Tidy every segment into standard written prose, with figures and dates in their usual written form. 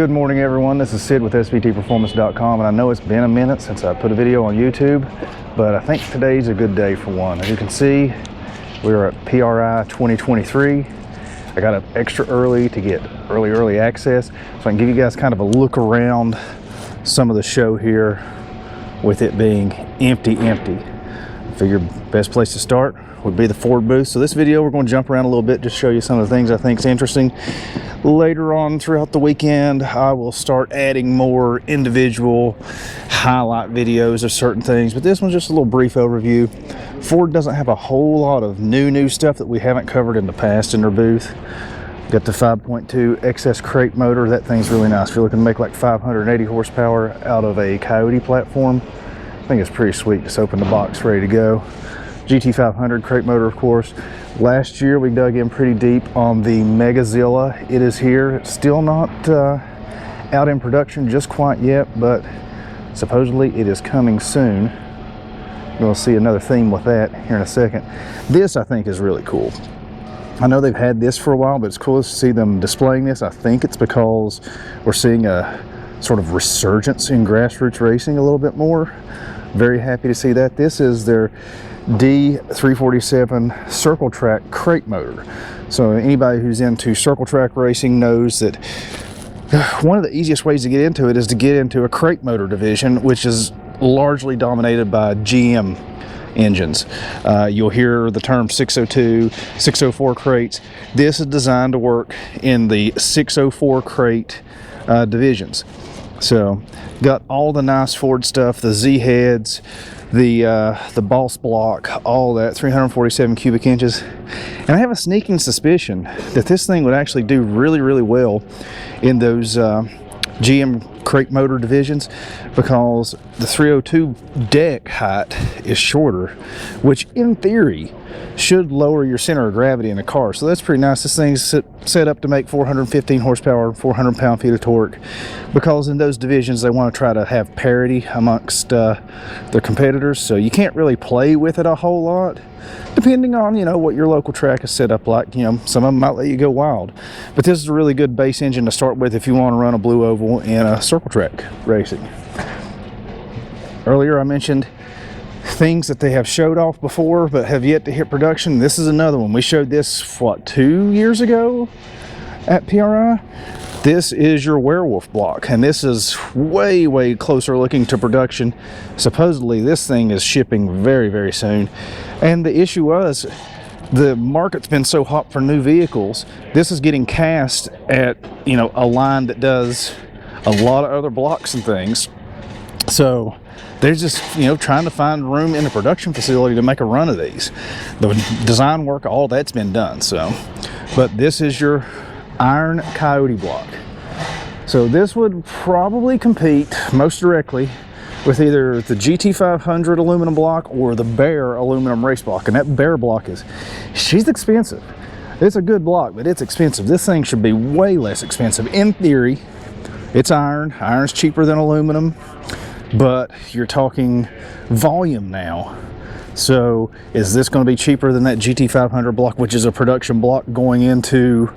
Good morning everyone, this is Sid with SVTPerformance.com, and I know it's been a minute since I put a video on YouTube, but I think today's a good day for one. As you can see, we're at PRI 2023. I got up extra early to get early access, so I can give you guys kind of a look around some of the show here with it being empty. I figured best place to start would be the Ford booth. So this video, we're going to jump around a little bit, just show you some of the things I think is interesting. Later on throughout the weekend, I will start adding more individual highlight videos of certain things, but this one's just a little brief overview. Ford doesn't have a whole lot of new stuff that we haven't covered in the past in their booth. Got the 5.2 XS crate motor. That thing's really nice. If you're looking to make like 580 horsepower out of a Coyote platform, I think it's pretty sweet. Just open the box, ready to go. GT500 crate motor, of course. Last year we dug in pretty deep on the Megazilla. It is here. It's still not out in production just quite yet, but supposedly it is coming soon. We'll see another theme with that here in a second. This I think is really cool. I know they've had this for a while, but it's cool to see them displaying this. I think it's because we're seeing a sort of resurgence in grassroots racing a little bit more. Very happy to see that. This is their D347 circle track crate motor. So anybody who's into circle track racing knows that one of the easiest ways to get into it is to get into a crate motor division, which is largely dominated by GM engines. You'll hear the term 602, 604 crates. This is designed to work in the 604 crate divisions. So got all the nice Ford stuff, the Z heads, the Boss block, all that, 347 cubic inches. And I have a sneaking suspicion that this thing would actually do really well in those GM crate motor divisions, because the 302 deck height is shorter, which in theory should lower your center of gravity in a car. So that's pretty nice. This thing's set up to make 415 horsepower, 400 pound-feet of torque, because in those divisions they want to try to have parity amongst their competitors. So you can't really play with it a whole lot, depending on, you know, what your local track is set up like. You know, some of them might let you go wild, but this is a really good base engine to start with if you want to run a blue oval in a circle track racing. Earlier I mentioned things that they have showed off before but have yet to hit production. This is another one. We showed this, what, 2 years ago at PRI? This is your Werewolf block, and this is way closer looking to production. Supposedly this thing is shipping very soon, and the issue was the market's been so hot for new vehicles. This is getting cast at, you know, a line that does a lot of other blocks and things. So they're just, you know, trying to find room in the production facility to make a run of these. The design work, all that's been done. So, but this is your Iron Coyote block. So this would probably compete most directly with either the GT500 aluminum block or the Bear aluminum race block. And that Bear block she's expensive. It's a good block, but it's expensive. This thing should be way less expensive. In theory, it's iron. Iron's cheaper than aluminum, but you're talking volume now. So is this going to be cheaper than that GT500 block, which is a production block going into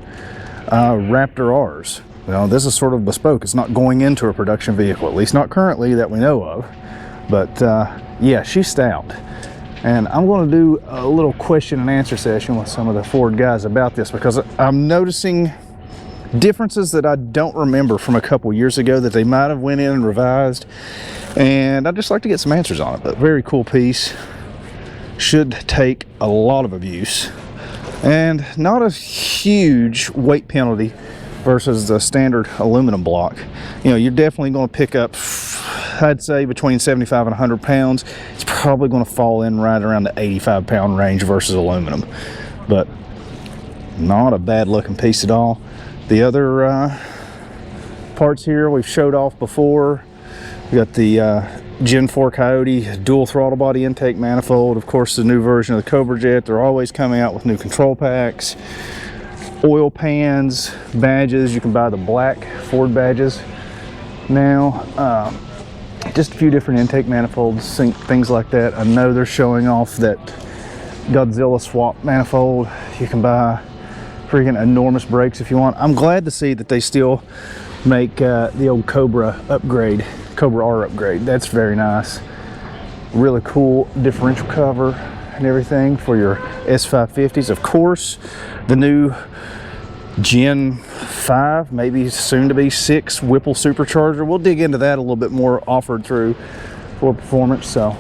Raptor R's? Well, this is sort of bespoke. It's not going into a production vehicle, at least not currently that we know of. But yeah, she's stout. And I'm going to do a little question and answer session with some of the Ford guys about this, because I'm noticing differences that I don't remember from a couple years ago that they might have went in and revised, and I'd just like to get some answers on it. But very cool piece, should take a lot of abuse, and not a huge weight penalty versus the standard aluminum block. You know, you're definitely going to pick up, I'd say, between 75 and 100 pounds. It's probably going to fall in right around the 85 pound range versus aluminum, but not a bad looking piece at all. The other parts here we've showed off before. We got the Gen 4 Coyote dual throttle body intake manifold. Of course, the new version of the Cobra Jet. They're always coming out with new control packs, oil pans, badges. You can buy the black Ford badges now. Just a few different intake manifolds, things like that. I know they're showing off that Godzilla swap manifold. You can buy freaking enormous brakes if you want. I'm glad to see that they still make the old Cobra upgrade, Cobra R upgrade. That's very nice. Really cool differential cover and everything for your S550s. Of course, the new Gen 5, maybe soon to be 6 Whipple supercharger. We'll dig into that a little bit more, offered through for performance. So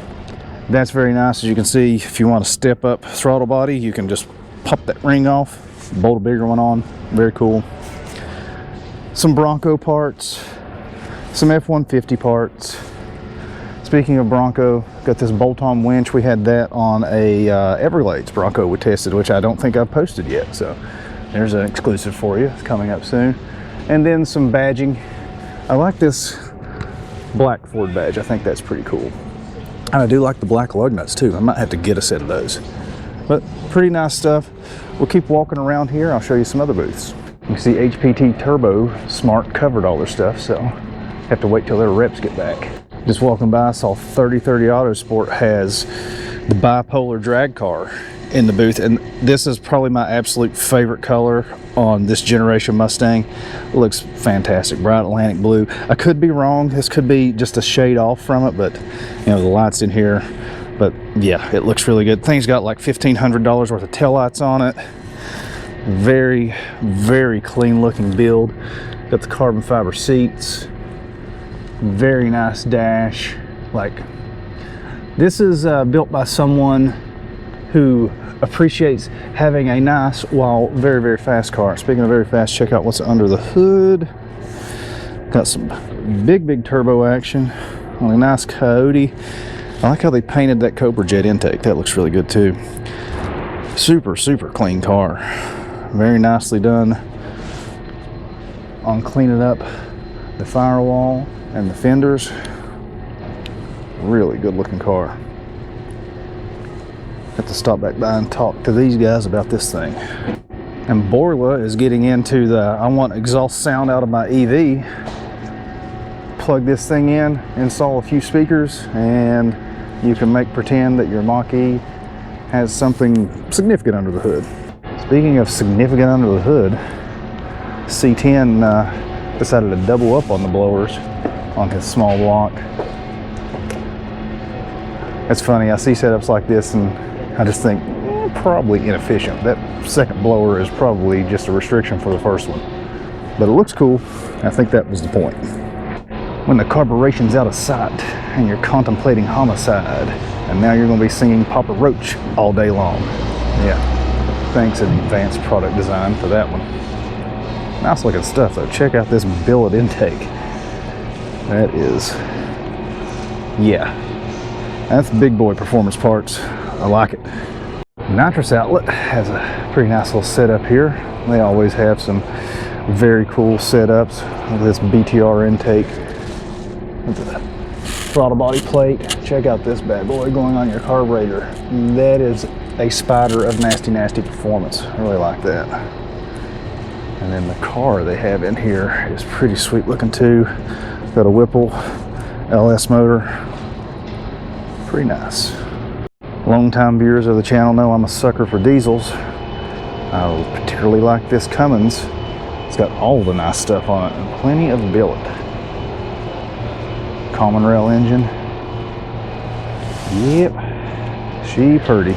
that's very nice. As you can see, if you want to step up throttle body, you can just pop that ring off, bolt a bigger one on. Very cool. Some Bronco parts, some F-150 parts. Speaking of Bronco, got this bolt-on winch. We had that on a Everglades Bronco we tested, which I don't think I've posted yet. So there's an exclusive for you. It's coming up soon. And then some badging. I like this black Ford badge. I think that's pretty cool. And I do like the black lug nuts too. I might have to get a set of those. But pretty nice stuff. We'll keep walking around here. I'll show you some other booths. You can see HPT Turbo Smart covered all their stuff, so have to wait till their reps get back. Just walking by, I saw 3030 Autosport has the bipolar drag car in the booth, and this is probably my absolute favorite color on this generation Mustang. It looks fantastic, bright Atlantic blue. I could be wrong, this could be just a shade off from it, but you know, the lights in here. But yeah, it looks really good. Thing's got like $1,500 worth of taillights on it. Very, very clean looking build. Got the carbon fiber seats. Very nice dash. Like, this is built by someone who appreciates having a nice while very, very fast car. Speaking of very fast, check out what's under the hood. Got some big turbo action on a nice Coyote. I like how they painted that Cobra jet intake. That looks really good too. Super clean car. Very nicely done on cleaning up the firewall and the fenders. Really good looking car. Have to stop back by and talk to these guys about this thing. And Borla is getting into the, I want exhaust sound out of my EV. Plug this thing in, install a few speakers, and you can pretend that your Mach-E has something significant under the hood. Speaking of significant under the hood, C10 decided to double up on the blowers on his small block. It's funny, I see setups like this and I just think, probably inefficient. That second blower is probably just a restriction for the first one. But it looks cool. I think that was the point. When the carburetion's out of sight and you're contemplating homicide, and now you're going to be singing Papa Roach all day long. Yeah, thanks Advanced Product Design for that one. Nice looking stuff though. Check out this billet intake. That is, yeah, that's big boy performance parts. I like it. Nitrous Outlet has a pretty nice little setup here. They always have some very cool setups with this BTR intake with the throttle body plate. Check out this bad boy going on your carburetor. That is a spider of nasty performance. I really like that. And then the car they have in here is pretty sweet looking too. Got a Whipple LS motor. Pretty nice. Long-time viewers of the channel know I'm a sucker for diesels. I particularly like this Cummins. It's got all the nice stuff on it and plenty of billet. Common rail engine. Yep, she pretty.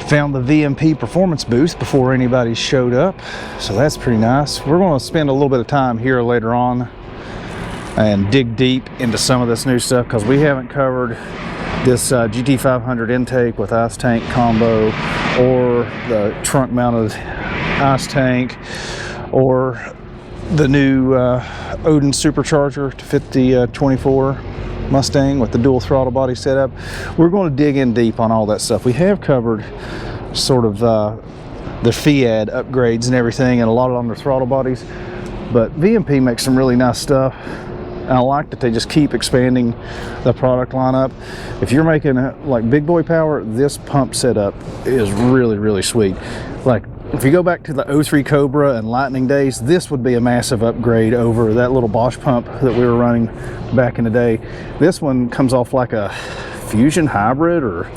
Found the VMP performance booth before anybody showed up, so that's pretty nice. We're going to spend a little bit of time here later on and dig deep into some of this new stuff because we haven't covered this GT500 intake with ice tank combo, or the trunk mounted ice tank, or the new Odin supercharger to fit the 24 Mustang with the dual throttle body setup. We're going to dig in deep on all that stuff. We have covered sort of the Fiat upgrades and everything, and a lot on their throttle bodies, but VMP makes some really nice stuff. And I like that they just keep expanding the product lineup. If you're making like big boy power, this pump setup is really sweet. Like if you go back to the 03 Cobra and Lightning days, this would be a massive upgrade over that little Bosch pump that we were running back in the day. This one comes off like a Fusion hybrid or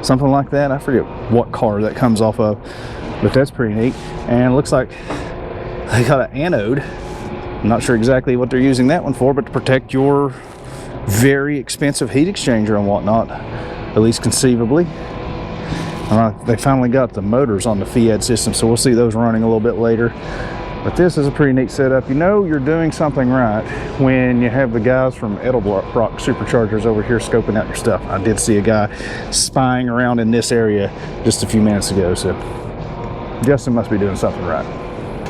something like that. I forget what car that comes off of, but that's pretty neat. And it looks like they got an anode I'm not sure exactly what they're using that one for, but to protect your very expensive heat exchanger and whatnot, at least conceivably. They finally got the motors on the Fiat system, so we'll see those running a little bit later. But this is a pretty neat setup. You know you're doing something right when you have the guys from Edelbrock Superchargers over here scoping out your stuff. I did see a guy spying around in this area just a few minutes ago, so Justin must be doing something right.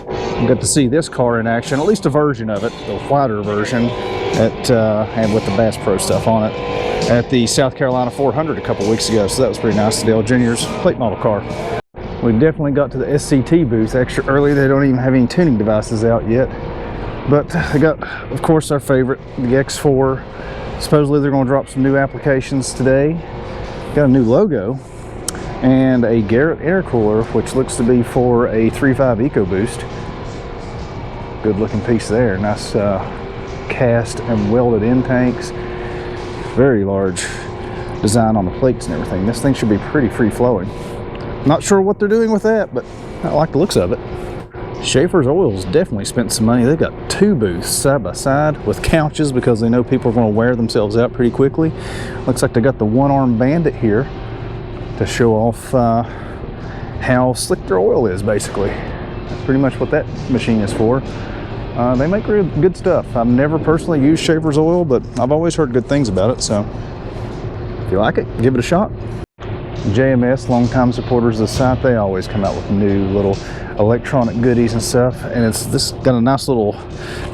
I got to see this car in action, at least a version of it, the wider version, and with the Bass Pro stuff on it, at the South Carolina 400 a couple weeks ago, so that was pretty nice. Dale Jr.'s plate model car. We definitely got to the SCT booth extra early. They don't even have any tuning devices out yet, but they got, of course, our favorite, the X4. Supposedly they're going to drop some new applications today. Got a new logo and a Garrett air cooler, which looks to be for a 3.5 EcoBoost. Good looking piece there. Nice cast and welded in tanks. Very large design on the plates and everything. This thing should be pretty free flowing. Not sure what they're doing with that, but I like the looks of it. Schaefer's Oil's definitely spent some money. They've got two booths side by side with couches because they know people are going to wear themselves out pretty quickly. Looks like they got the one-armed bandit here to show off how slick their oil is, basically. That's pretty much what that machine is for. They make real good stuff. I've never personally used Schaefer's Oil, but I've always heard good things about it, so if you like it, give it a shot. JMS, longtime supporters of the site, they always come out with new little electronic goodies and stuff, and this got a nice little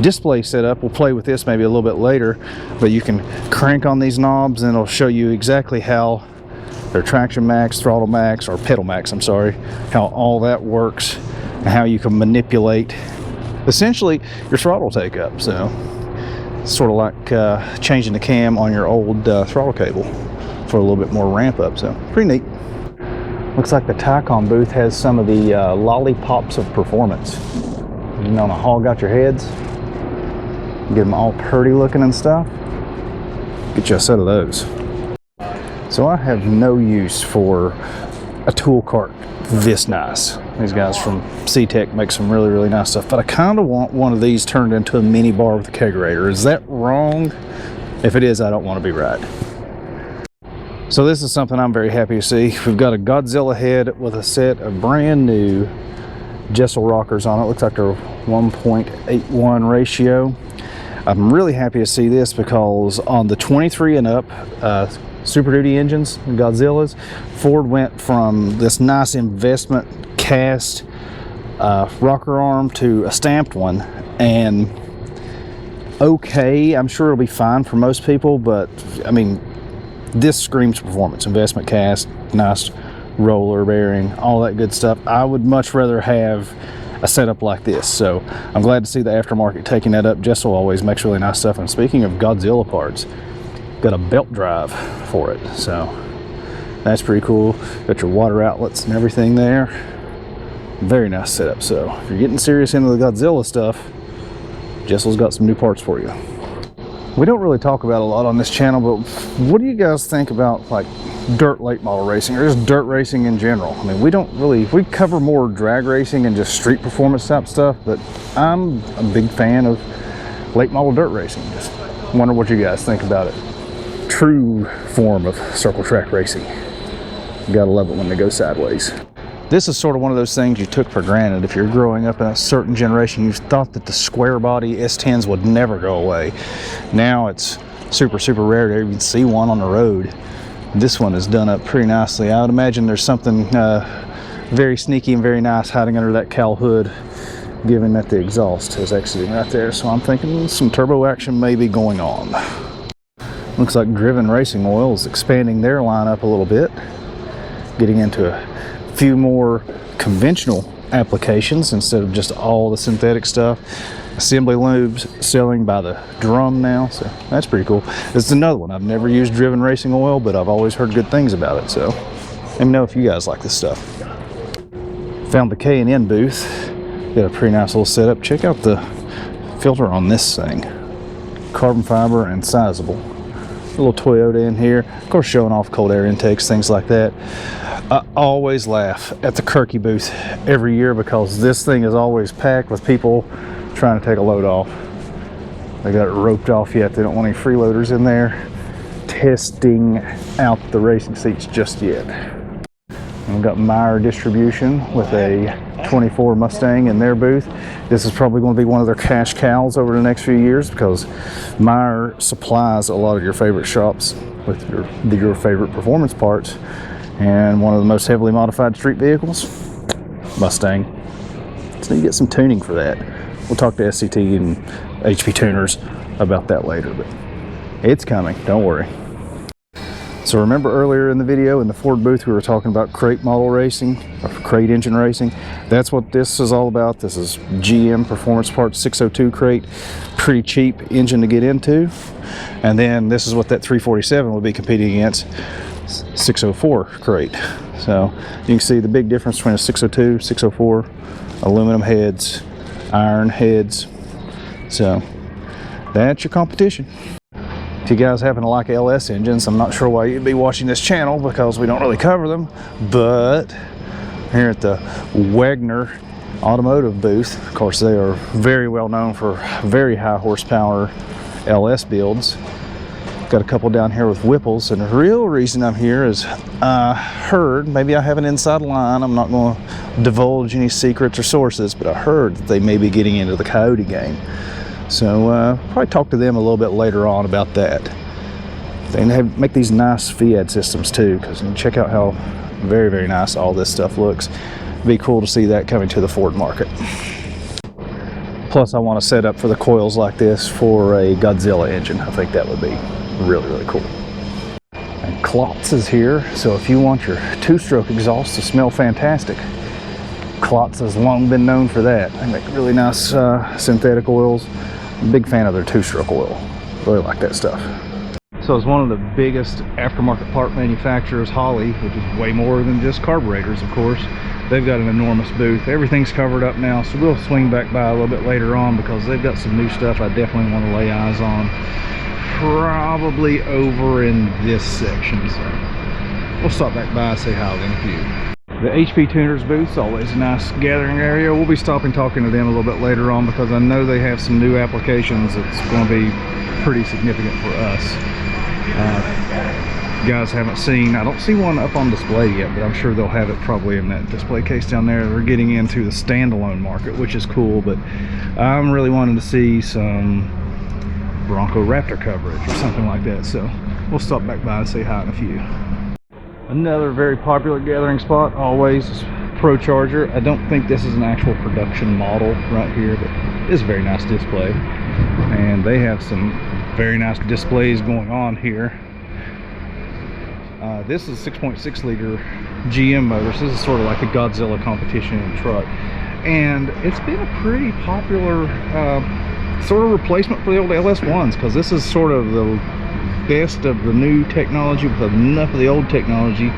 display set up. We'll play with this maybe a little bit later, but you can crank on these knobs and it'll show you exactly how their traction max, throttle max, or pedal max, I'm sorry, how all that works and how you can manipulate essentially your throttle take up. So it's sort of like changing the cam on your old throttle cable for a little bit more ramp up, so pretty neat. Looks like the Tycon booth has some of the lollipops of performance. You know, to hog out your heads, get them all purty looking and stuff. Get you a set of those. So I have no use for a tool cart this nice. These guys from C-Tech make some really, really nice stuff, but I kind of want one of these turned into a mini bar with a kegerator. Is that wrong? If it is, I don't want to be right. So this is something I'm very happy to see. We've got a Godzilla head with a set of brand new Jessel rockers on it. Looks like they're 1.81 ratio. I'm really happy to see this because on the 23 and up Super Duty engines, Godzillas, Ford went from this nice investment cast rocker arm to a stamped one, and okay, I'm sure it'll be fine for most people, but I mean, this screams performance. Investment cast, nice roller bearing, all that good stuff. I would much rather have a setup like this, so I'm glad to see the aftermarket taking that up. Jessel always makes really nice stuff, and speaking of Godzilla parts, got a belt drive for it, so that's pretty cool. Got your water outlets and everything there. Very nice setup. So if you're getting serious into the Godzilla stuff, Jessel's got some new parts for you. We don't really talk about a lot on this channel, but what do you guys think about like dirt late model racing, or just dirt racing in general? I mean, we cover more drag racing and just street performance type stuff, but I'm a big fan of late model dirt racing. Just wonder what you guys think about it. True form of circle track racing. You gotta love it when they go sideways. This is sort of one of those things you took for granted. If you're growing up in a certain generation, you thought that the square body S10s would never go away. Now it's super, super rare to even see one on the road. This one is done up pretty nicely. I would imagine there's something very sneaky and very nice hiding under that cowl hood, given that the exhaust is exiting right there. So I'm thinking some turbo action may be going on. Looks like Driven Racing Oil is expanding their lineup a little bit, getting into a few more conventional applications instead of just all the synthetic stuff. Assembly lubes selling by the drum now, so that's pretty cool. This is another one. I've never used Driven Racing Oil, but I've always heard good things about it, so let me know if you guys like this stuff. Found the K&N booth. Got a pretty nice little setup. Check out the filter on this thing. Carbon fiber and sizable. A little Toyota in here, of course, showing off cold air intakes, things like that. I always laugh at the Kirky booth every year because this thing is always packed with people trying to take a load off. They got it roped off yet. They don't want any freeloaders in there testing out the racing seats just yet. And we've got Meyer Distribution with a 24 Mustang in their booth. This is probably going to be one of their cash cows over the next few years, because Meyer supplies a lot of your favorite shops with your favorite performance parts. And one of the most heavily modified street vehicles, Mustang. So you get some tuning for that. We'll talk to SCT and HP tuners about that later, but it's coming, don't worry. So remember earlier in the video in the Ford booth we were talking about crate model racing, or crate engine racing. That's what this is all about. This is GM Performance Parts 602 crate. Pretty cheap engine to get into. And then this is what that 347 will be competing against, 604 crate. So you can see the big difference between a 602, 604, aluminum heads, iron heads. So that's your competition. If you guys happen to like LS engines, I'm not sure why you'd be watching this channel, because we don't really cover them, but here at the Wagner Automotive booth, of course they are very well known for very high horsepower LS builds. Got a couple down here with Whipples, and the real reason I'm here is I heard, maybe I have an inside line, I'm not going to divulge any secrets or sources, but I heard that they may be getting into the Coyote game. So probably talk to them a little bit later on about that. They make these nice Fiat systems too, because you can check out how very, very nice all this stuff looks. It'd be cool to see that coming to the Ford market. Plus I want to set up for the coils like this for a Godzilla engine. I think that would be really, really cool. And Klotz is here, so if you want your two-stroke exhaust to smell fantastic, Klotz has long been known for that. They make really nice synthetic oils. I'm a big fan of their two-stroke oil. Really like that stuff. So it's one of the biggest aftermarket part manufacturers, Holley, which is way more than just carburetors, of course. They've got an enormous booth. Everything's covered up now, so we'll swing back by a little bit later on, because they've got some new stuff I definitely want to lay eyes on. Probably over in this section, so we'll stop back by and say hi in a few. The HP Tuners booth's always a nice gathering area. We'll be stopping talking to them a little bit later on, because I know they have some new applications that's going to be pretty significant for us. Guys haven't seen, I don't see one up on display yet, but I'm sure they'll have it probably in that display case down there. They're getting into the standalone market, which is cool, but I'm really wanting to see some Bronco Raptor coverage or something like that. So we'll stop back by and say hi in a few. Another very popular gathering spot always is Pro Charger. I don't think this is an actual production model right here, but it's a very nice display. And they have some very nice displays going on here. This is 6.6 liter GM motors. This is sort of like the Godzilla competition in the truck. And it's been a pretty popular sort of replacement for the old LS1s, because this is sort of the best of the new technology with enough of the old technology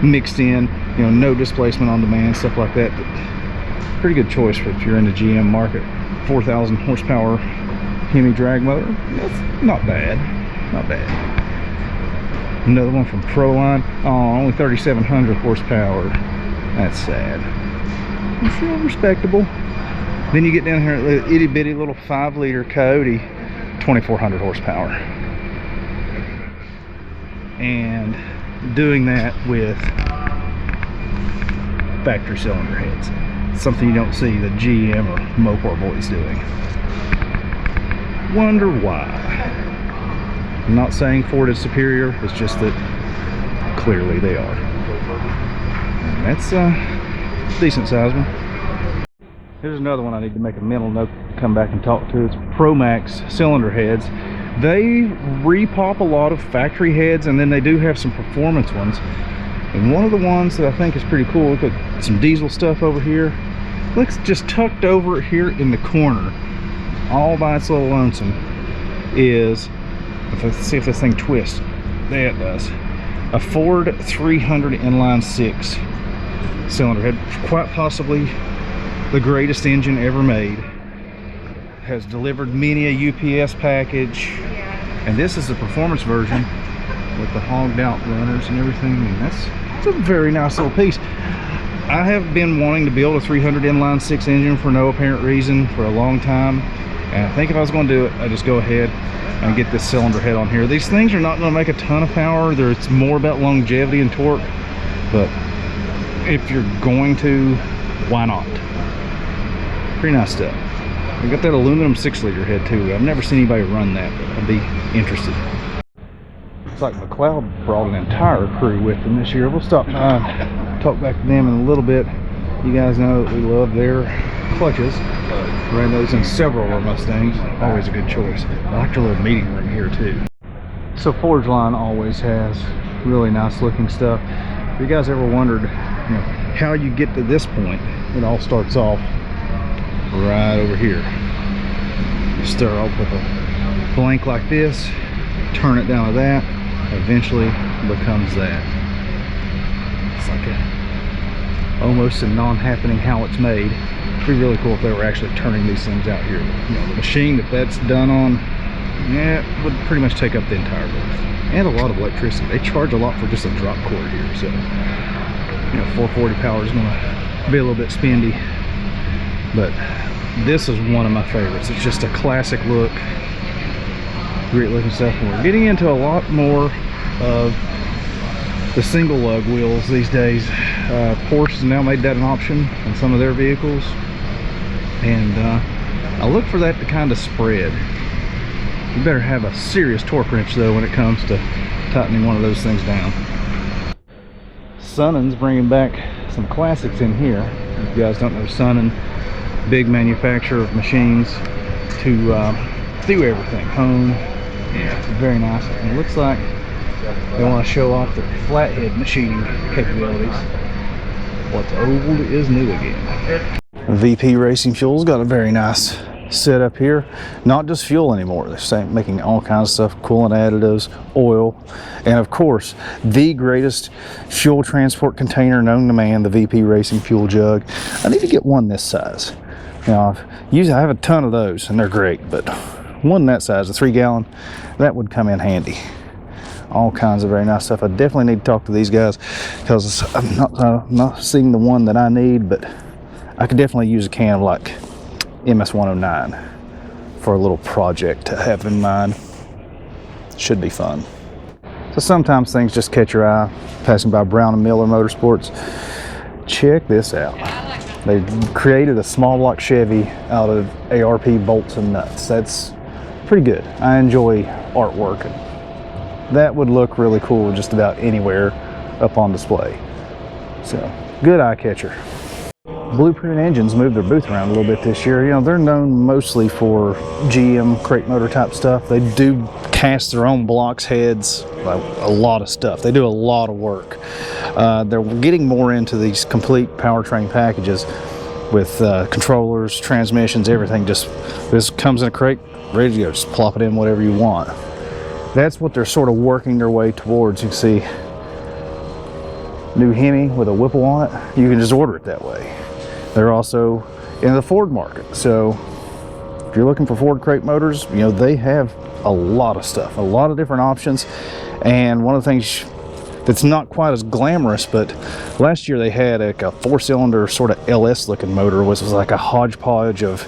mixed in, you know, no displacement on demand, stuff like that. But pretty good choice for if you're in the GM market. 4,000 horsepower Hemi drag motor, that's not bad, not bad. Another one from Proline, oh, only 3,700 horsepower, that's sad. It's still respectable. Then you get down here at the itty bitty little 5 liter Coyote, 2,400 horsepower. And doing that with factory cylinder heads. Something you don't see the GM or Mopar boys doing. Wonder why. I'm not saying Ford is superior, it's just that clearly they are. And that's a decent size one. Here's another one I need to make a mental note to come back and talk to. It's ProMax cylinder heads. They repop a lot of factory heads, and then they do have some performance ones. And one of the ones that I think is pretty cool, look at some diesel stuff over here. Looks just tucked over here in the corner, all by its little lonesome, is, let's see if this thing twists. There it does. A Ford 300 inline 6 cylinder head, quite possibly the greatest engine ever made. Has delivered many a UPS package, and this is the performance version with the hogged out runners and everything, and that's a very nice little piece. I have been wanting to build a 300 inline 6 engine for no apparent reason for a long time, And I think if I was going to do it, I'd just go ahead and get this cylinder head on here. These things are not going to make a ton of power. It's more about longevity and torque, but if you're going to, why not? Pretty nice stuff. We got that aluminum 6-liter head too. I've never seen anybody run that, but I'd be interested. Looks like McLeod brought an entire crew with them this year. We'll stop by and talk back to them in a little bit. You guys know that we love their clutches. Ran those in several of our Mustangs. Always a good choice. I like their little meeting room here too. So Forge Line always has really nice looking stuff. If you guys ever wondered, how you get to this point, it all starts off right over here. You start off with a blank like this, turn it down to that, eventually becomes that. It's like almost a non-happening how it's made. It'd be really cool if they were actually turning these things out here. The machine that's done on, yeah, it would pretty much take up the entire booth. And a lot of electricity. They charge a lot for just a drop cord here, so 440 power is going to be a little bit spendy. But this is one of my favorites. It's just a classic look, great looking stuff. And we're getting into a lot more of the single lug wheels these days. Porsche has now made that an option on some of their vehicles, and I look for that to kind of spread. You better have a serious torque wrench though when it comes to tightening one of those things down. Sunnen's bringing back some classics in here. If you guys don't know Sunnen, big manufacturer of machines to do everything, home. Yeah, very nice. And it looks like they want to show off their flathead machining capabilities. What's old is new again. VP Racing Fuel's got a very nice setup here. Not just fuel anymore. They're making all kinds of stuff, coolant additives, oil, and of course, the greatest fuel transport container known to man, the VP Racing Fuel Jug. I need to get one this size. I have a ton of those, and they're great, but one that size, a 3-gallon, that would come in handy. All kinds of very nice stuff. I definitely need to talk to these guys because I'm not seeing the one that I need, but I could definitely use a can of like MS-109 for a little project to have in mind. Should be fun. So sometimes things just catch your eye. Passing by Brown and Miller Motorsports. Check this out. They created a small block Chevy out of ARP bolts and nuts. That's pretty good. I enjoy artwork. That would look really cool just about anywhere up on display. So, good eye catcher. Blueprint Engines moved their booth around a little bit this year. They're known mostly for GM crate motor type stuff. They do cast their own blocks, heads, a lot of stuff. They do a lot of work. They're getting more into these complete powertrain packages with controllers, transmissions, everything. This comes in a crate, ready to go. Just plop it in whatever you want. That's what they're sort of working their way towards. You can see new Hemi with a Whipple on it. You can just order it that way. They're also in the Ford market. So if you're looking for Ford crate motors, they have a lot of stuff, a lot of different options. And one of the things that's not quite as glamorous, but last year they had like a 4-cylinder sort of LS looking motor, which was like a hodgepodge of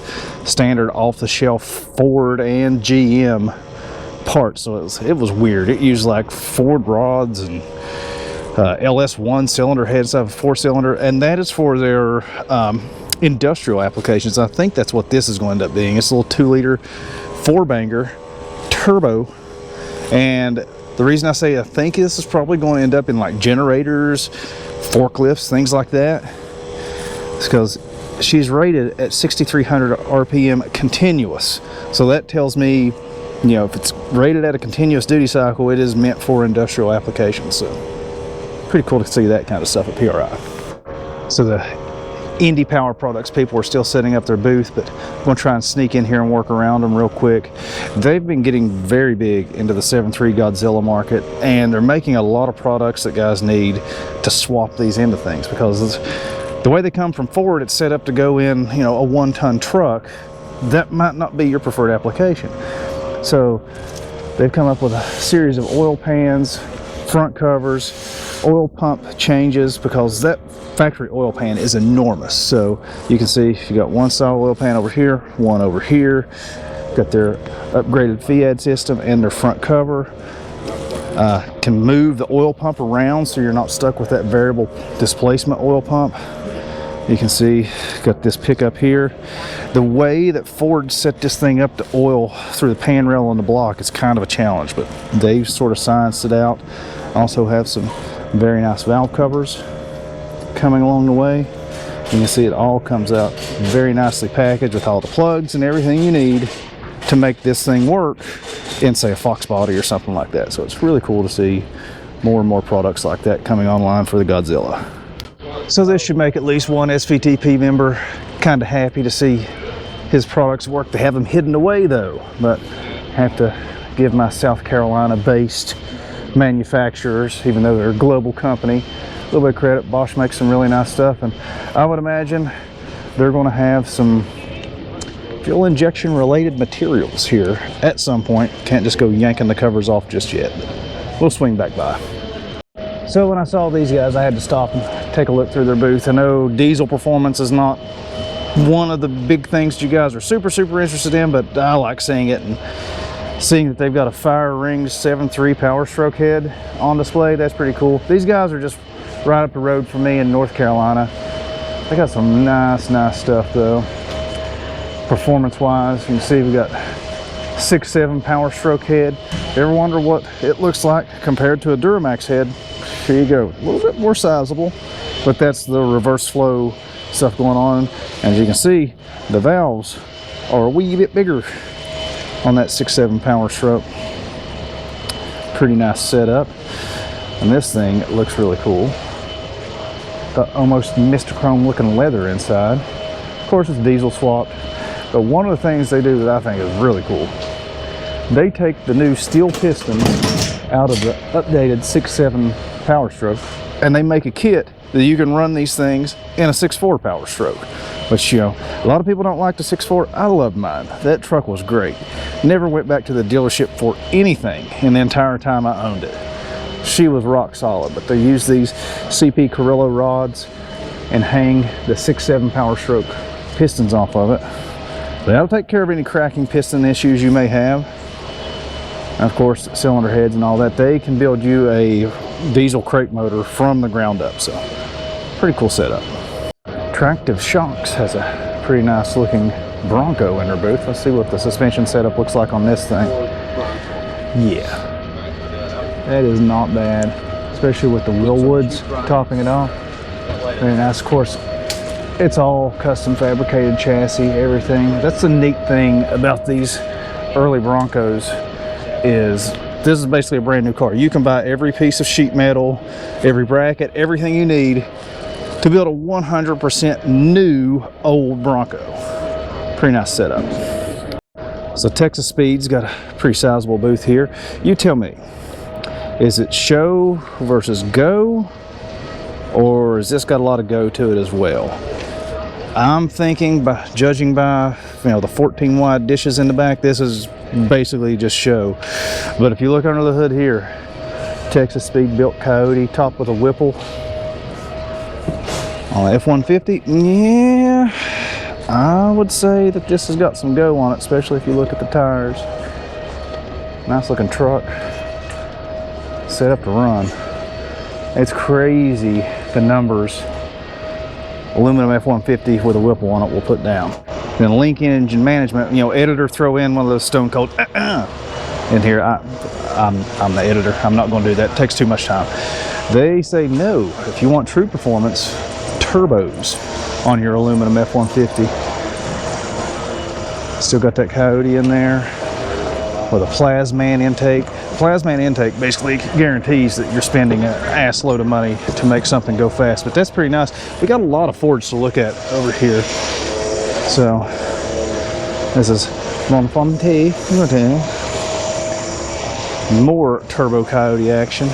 standard off-the-shelf Ford and GM parts. So it was weird. It used like Ford rods and LS 1-cylinder heads of a 4-cylinder, and that is for their industrial applications. I think that's what this is going to end up being. It's a little 2-liter 4-banger turbo, and the reason I say I think this is probably going to end up in like generators, forklifts, things like that, is because she's rated at 6,300 RPM continuous. So that tells me, if it's rated at a continuous duty cycle, it is meant for industrial applications. So pretty cool to see that kind of stuff at PRI. So the Indy Power Products people are still setting up their booth, but I'm going to try and sneak in here and work around them real quick. They've been getting very big into the 7.3 Godzilla market, and they're making a lot of products that guys need to swap these into things, because the way they come from Ford, it's set up to go in, a 1-ton truck. That might not be your preferred application. So they've come up with a series of oil pans, front covers, oil pump changes, because that factory oil pan is enormous. So you can see you got one style oil pan over here, one over here, got their upgraded Fiat system and their front cover. Can move the oil pump around so you're not stuck with that variable displacement oil pump. You can see, got this pickup here. The way that Ford set this thing up to oil through the pan rail on the block is kind of a challenge, but they've sort of scienced it out. Also have some very nice valve covers coming along the way. You can see it all comes out very nicely packaged with all the plugs and everything you need to make this thing work in, say, a Fox body or something like that. So it's really cool to see more and more products like that coming online for the Godzilla. So this should make at least one SVTP member kind of happy to see his products work. They have them hidden away though, but have to give my South Carolina based manufacturers, even though they're a global company, a little bit of credit. Bosch makes some really nice stuff, and I would imagine they're going to have some fuel injection related materials here at some point. Can't just go yanking the covers off just yet, but we'll swing back by. So when I saw these guys, I had to stop and take a look through their booth. I know diesel performance is not one of the big things you guys are super interested in, but I like seeing it, and seeing that they've got a Fire Ring 7.3 Power Stroke head on display, that's pretty cool. These guys are just right up the road from me in North Carolina. They got some nice stuff though. Performance wise, you can see we got 6.7 Power Stroke head. Ever wonder what it looks like compared to a Duramax head? Here you go, a little bit more sizable, but that's the reverse flow stuff going on. As you can see, the valves are a wee bit bigger on that 6.7 Power Stroke. Pretty nice setup, and this thing looks really cool. The almost Mr. looking leather inside. Of course, it's diesel swapped, but one of the things they do that I think is really cool, they take the new steel pistons out of the updated 6.7 Power Stroke, and they make a kit that you can run these things in a 6.4 Power Stroke. Which, you know, a lot of people don't like the 6.4. I loved mine. That truck was great. Never went back to the dealership for anything in the entire time I owned it. She was rock solid, but they use these CP Carrillo rods and hang the 6.7 Power Stroke pistons off of it. That'll take care of any cracking piston issues you may have. And of course, cylinder heads and all that. They can build you a diesel crate motor from the ground up, so pretty cool setup. Tractive Shocks has a pretty nice looking Bronco in their booth. Let's see what the suspension setup looks like on this thing. Yeah, that is not bad, especially with the Willwoods topping it off. Very nice. Of course, it's all custom fabricated chassis, everything. That's the neat thing about these early Broncos, is this is basically a brand new car. You can buy every piece of sheet metal, every bracket, everything you need to build a 100% new old Bronco. Pretty nice setup. So Texas Speed's got a pretty sizable booth here. You tell me, is it show versus go, or has this got a lot of go to it as well? I'm thinking, by judging by, you know, the 14 wide dishes in the back, this is basically just show. But if you look under the hood here, Texas Speed built Coyote topped with a Whipple on the F-150. Yeah, I would say that this has got some go on it, especially if you look at the tires. Nice looking truck, set up to run. It's crazy the numbers aluminum F-150 with a Whipple on it will put down. Then Link Engine Management, you know, editor, throw in one of those Stone Cold in here. I'm the editor. I'm not going to do that. It takes too much time. They say no. If you want true performance, turbos on your aluminum F-150. Still got that Coyote in there with a Plasman intake. Plasman intake basically guarantees that you're spending an ass load of money to make something go fast, but that's pretty nice. We got a lot of Fords to look at over here. So this is more Turbo Coyote action.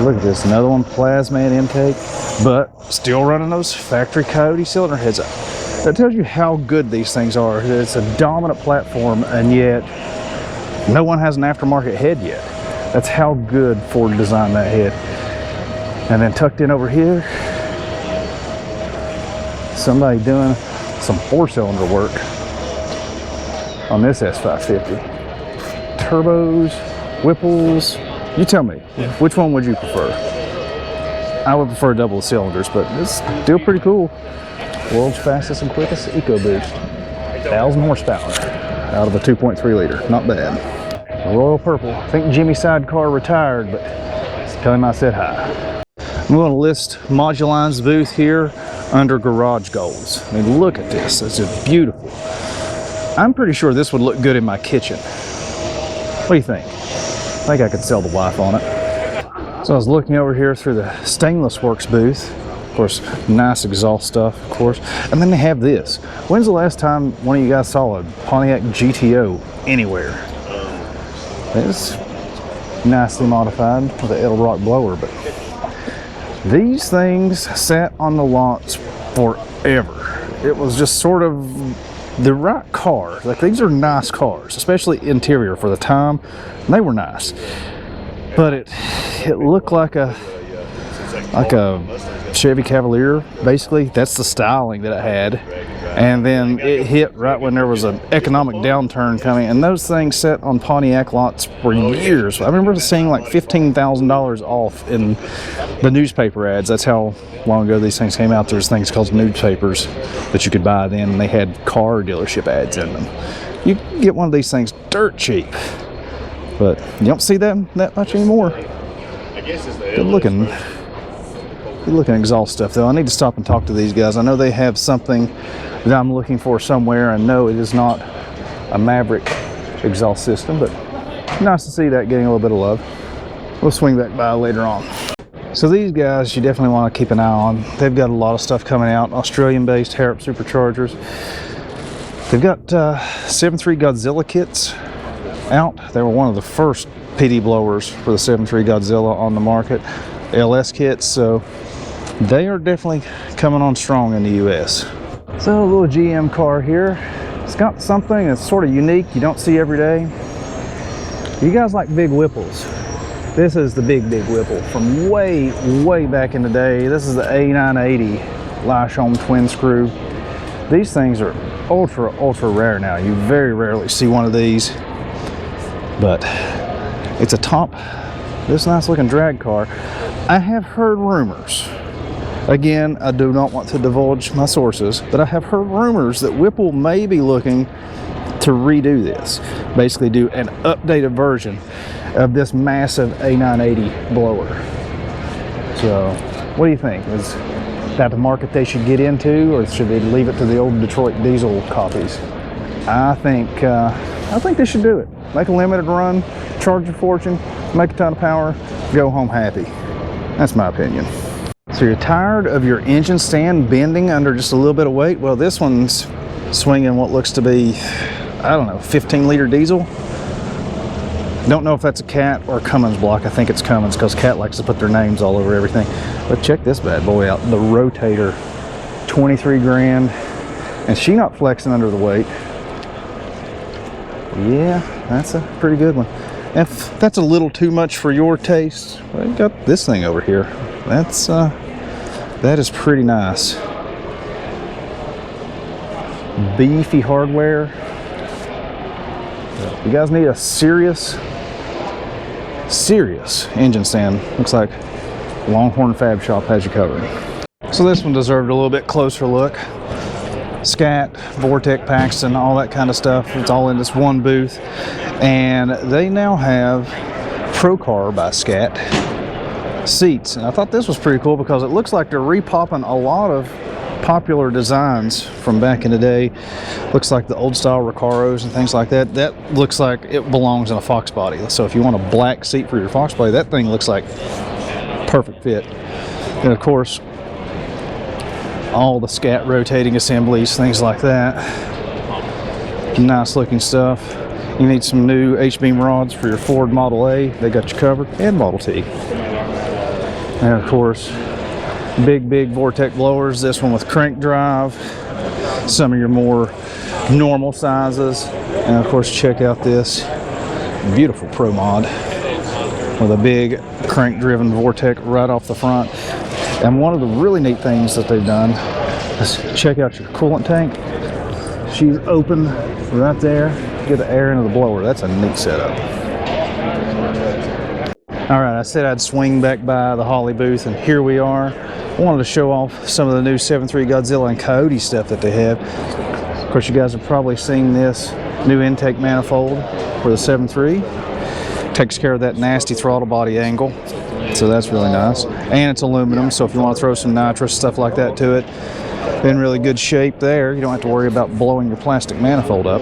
Look at this, another one, Plasman intake, but still running those factory Coyote cylinder heads up. That tells you how good these things are. It's a dominant platform, and yet no one has an aftermarket head yet. That's how good Ford designed that head. And then tucked in over here, somebody doing some 4-cylinder work. on this S550. Turbos, Whipples, you tell me, which one would you prefer? I would prefer double cylinders, but it's still pretty cool. World's fastest and quickest EcoBoost. 1,000 horsepower out of a 2.3 liter. Not bad. Royal Purple. I think Jimmy Sidecar retired, but tell him I said hi. I'm going to list Moduline's booth here under garage goals. I mean, look at this. It's just beautiful. I'm pretty sure this would look good in my kitchen. What do you think? I think I could sell the wife on it. So I was looking over here through the Stainless Works booth. Of course, nice exhaust stuff, of course. And then they have this. When's the last time one of you guys saw a Pontiac GTO anywhere? It's nicely modified with an Edelrock blower, but these things sat on the lots forever. It was just sort of the right car. Like, these are nice cars, especially interior for the time. And they were nice, but it looked like a Chevy Cavalier. Basically, that's the styling that it had. And then it hit right when there was an economic downturn coming, and those things sat on Pontiac lots for years. I remember seeing like $15,000 off in the newspaper ads. That's how long ago these things came out. There's things called newspapers that you could buy then, and they had car dealership ads in them. You can get one of these things dirt cheap, but you don't see that much anymore. Good looking exhaust stuff though. I need to stop and talk to these guys. I know they have something that I'm looking for somewhere, and no, it is not a Maverick exhaust system, but nice to see that getting a little bit of love. We'll swing back by later on. So these guys you definitely want to keep an eye on. They've got a lot of stuff coming out. Australian based Harrop superchargers. They've got 7.3 Godzilla kits out. They were one of the first PD blowers for the 7.3 Godzilla on the market. LS kits, so they are definitely coming on strong in the US. So a little GM car here. It's got something that's sort of unique you don't see every day. You guys like big Whipples. This is the big Whipple from way back in the day. This is the A980 Lashom twin screw. These things are ultra rare now. You very rarely see one of these, but it's a top, this nice looking drag car. I have heard rumors, again, I do not want to divulge my sources, but I have heard rumors that Whipple may be looking to redo this. Basically do an updated version of this massive A980 blower. So, what do you think? Is that the market they should get into, or should they leave it to the old Detroit diesel copies? I think they should do it. Make a limited run, charge a fortune, make a ton of power, go home happy. That's my opinion. So you're tired of your engine stand bending under just a little bit of weight? Well, this one's swinging what looks to be, I don't know, 15-liter diesel. Don't know if that's a Cat or a Cummins block. I think it's Cummins because Cat likes to put their names all over everything. But check this bad boy out. The Rotator, 23 grand. And she not flexing under the weight. Yeah, that's a pretty good one. If that's a little too much for your taste, well, you got this thing over here. That is pretty nice. Beefy hardware. You guys need a serious engine stand. Looks like Longhorn Fab Shop has you covered. So this one deserved a little bit closer look. Scat, Vortec, Paxton, all that kind of stuff. It's all in this one booth. And they now have Procar by Scat seats. And I thought this was pretty cool because it looks like they're repopping a lot of popular designs from back in the day. Looks like the old style Recaros and things like that. That looks like it belongs in a Fox body. So if you want a black seat for your Fox body, that thing looks like perfect fit. And of course, all the Scat rotating assemblies, things like that. Nice looking stuff. You need some new H-beam rods for your Ford Model A, they got you covered, and Model T. And of course, big Vortec blowers, this one with crank drive, some of your more normal sizes. And of course, check out this beautiful Pro Mod with a big crank driven Vortec right off the front. And one of the really neat things that they've done is check out your coolant tank. She's open right there. get the air into the blower. That's a neat setup. All right, I said I'd swing back by the Holley booth, and here we are. I wanted to show off some of the new 7.3 Godzilla and Coyote stuff that they have. Of course, you guys have probably seen this new intake manifold for the 7.3. Takes care of that nasty throttle body angle, so that's really nice. And it's aluminum, so if you want to throw some nitrous, stuff like that to it, in really good shape there. You don't have to worry about blowing your plastic manifold up.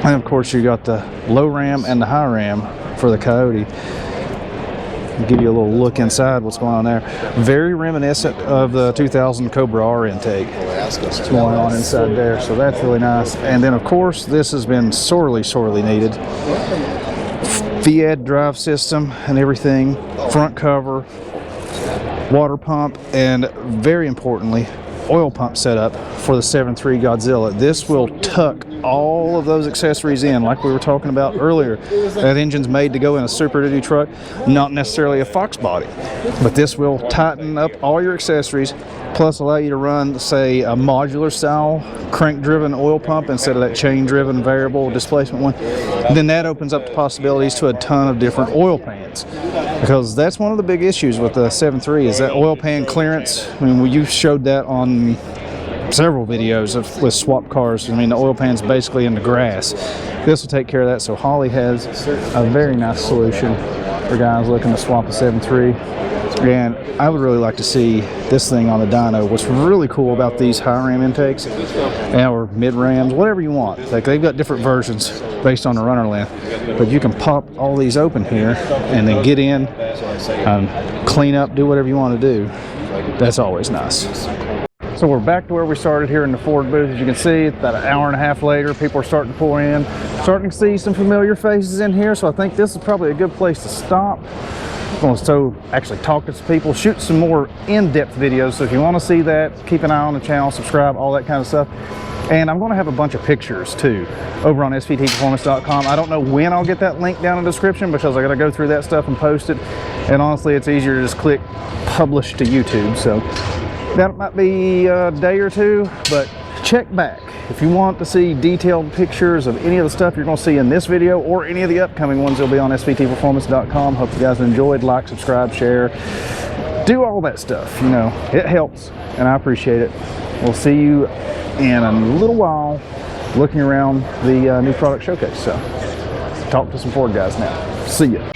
And of course, you got the low ram and the high ram for the Coyote. I'll give you a little look inside what's going on there. Very reminiscent of the 2000 Cobra R intake. What's going on inside there, so that's really nice. And then of course, this has been sorely needed. VAD drive system and everything, front cover, water pump, and very importantly, oil pump setup for the 7.3 Godzilla. This will tuck all of those accessories in, like we were talking about earlier. That engine's made to go in a Super Duty truck, not necessarily a Fox body, but this will tighten up all your accessories, plus allow you to run, say, a modular style crank-driven oil pump instead of that chain-driven variable displacement one. Then that opens up the possibilities to a ton of different oil pans, because that's one of the big issues with the 7.3 is that oil pan clearance. I mean, you showed that on several videos with swap cars. I mean, the oil pan's basically in the grass. This will take care of that. So Holley has a very nice solution for guys looking to swap a 7.3. And I would really like to see this thing on the dyno. What's really cool about these high ram intakes, or mid rams, whatever you want, like they've got different versions based on the runner length, but you can pop all these open here and then get in, clean up, do whatever you want to do. That's always nice. So we're back to where we started here in the Ford booth. As you can see, it's about an hour and a half later. People are starting to pour in, starting to see some familiar faces in here. So I think this is probably a good place to stop. I'm going to actually talk to some people, shoot some more in-depth videos. So if you want to see that, keep an eye on the channel, subscribe, all that kind of stuff. And I'm going to have a bunch of pictures too over on SVTPerformance.com. I don't know when I'll get that link down in the description because I got to go through that stuff and post it. And honestly, it's easier to just click publish to YouTube. So that might be a day or two, but check back if you want to see detailed pictures of any of the stuff you're going to see in this video or any of the upcoming ones. They'll be on SVTPerformance.com. Hope you guys enjoyed. Like, subscribe, share, do all that stuff. You know, it helps and I appreciate it. We'll see you in a little while looking around the new product showcase. So talk to some Ford guys now. See ya.